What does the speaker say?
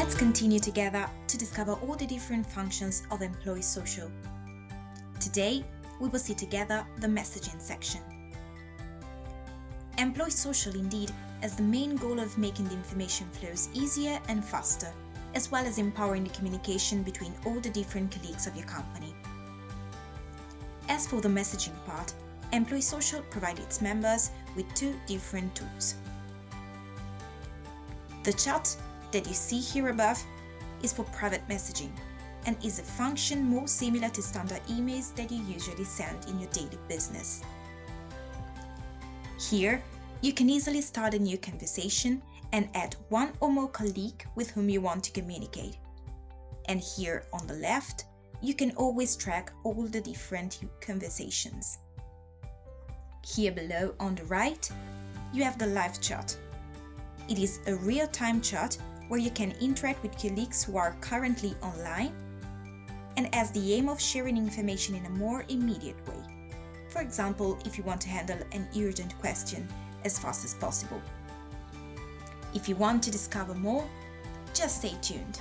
Let's continue together to discover all the different functions of Mploy Social. Today, we will see together the messaging section. Mploy Social indeed has the main goal of making the information flows easier and faster, as well as empowering the communication between all the different colleagues of your company. As for the messaging part, Mploy Social provides its members with two different tools. The chat that you see here above is for private messaging and is a function more similar to standard emails that you usually send in your daily business. Here, you can easily start a new conversation and add one or more colleagues with whom you want to communicate. And here on the left, you can always track all the different conversations. Here below on the right, you have the live chat. It is a real-time chat where you can interact with colleagues who are currently online and has the aim of sharing information in a more immediate way. For example, if you want to handle an urgent question as fast as possible. If you want to discover more, just stay tuned.